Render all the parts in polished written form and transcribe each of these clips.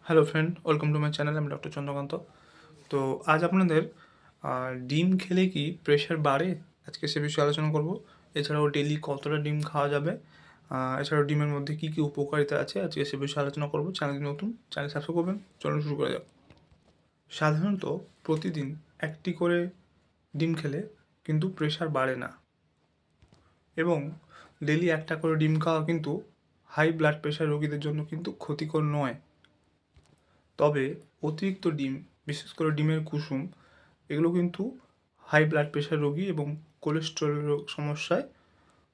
Hello friend, welcome to my channel. আমি doctor Chandrakant. তো আজ আপনাদের ডিম খেলে কি প্রেশার বাড়ে, আজকে সে বিষয়ে আলোচনা করব। এছাড়াও ডেইলি কতটা ডিম খাওয়া যাবে, এছাড়াও ডিমের মধ্যে কী কী উপকারিতা আছে, আজকে সে বিষয়ে আলোচনা করব। চ্যানেল নতুন, চ্যানেল সাবস্ক্রাইব করবেন। চলুন শুরু করা যাক। সাধারণত প্রতিদিন একটি করে ডিম খেলে কিন্তু প্রেশার বাড়ে না, এবং ডেইলি একটা করে ডিম খাওয়া কিন্তু হাই ব্লাড প্রেশার রোগীদের জন্য কিন্তু ক্ষতিকর নয়। তবে অতিরিক্ত ডিম, বিশেষ করে ডিমের কুসুম, এগুলো কিন্তু হাই ব্লাড প্রেশার রোগী এবং কোলেস্টেরলের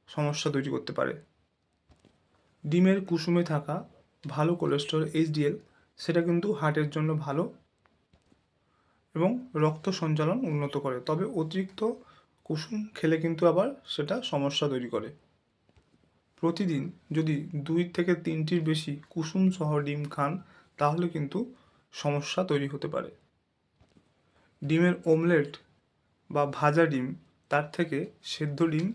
সমস্যা তৈরি করতে পারে। ডিমের কুসুমে থাকা ভালো কোলেস্টেরল এইচডিএল, সেটা কিন্তু হার্টের জন্য ভালো এবং রক্ত সঞ্চালন উন্নত করে। তবে অতিরিক্ত কুসুম খেলে কিন্তু আবার সেটা সমস্যা তৈরি করে। প্রতিদিন যদি 2 থেকে 3টির বেশি কুসুম সহ ডিম খান, তাহলে কিন্তু সমস্যা তৈরি হতে পারে। ডিমের অমলেট বা ভাজা ডিম, তার থেকে সেদ্ধ ডিম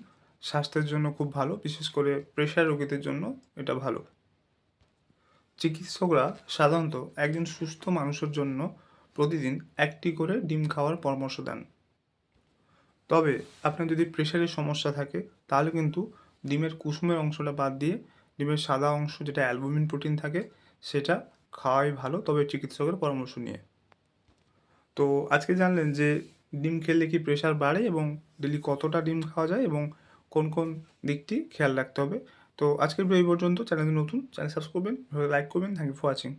স্বাস্থ্যের জন্য খুব ভালো, বিশেষ করে প্রেশার রোগীদের জন্য এটা ভালো। চিকিৎসকরা সাধারণত একজন সুস্থ মানুষের জন্য প্রতিদিন একটি করে ডিম খাওয়ার পরামর্শ দেন। তবে আপনার যদি প্রেশারের সমস্যা থাকে, তাহলে কিন্তু ডিমের কুসুমের অংশটা বাদ দিয়ে ডিমের সাদা অংশ, যেটা অ্যালবুমিন প্রোটিন থাকে, সেটা খাওয়াই ভালো, তবে চিকিৎসকের পরামর্শ নিয়ে। তো আজকে জানলেন যে ডিম খেলে কি প্রেশার বাড়ে, এবং ডেলি কতটা ডিম খাওয়া যায়, এবং কোন কোন দিকটি খেয়াল রাখতে হবে। তো আজকের ভিডিও এই পর্যন্ত। চ্যানেল নতুন, চ্যানেল সাবস্ক্রাইব করবেন, লাইক করবেন। Thank you for watching.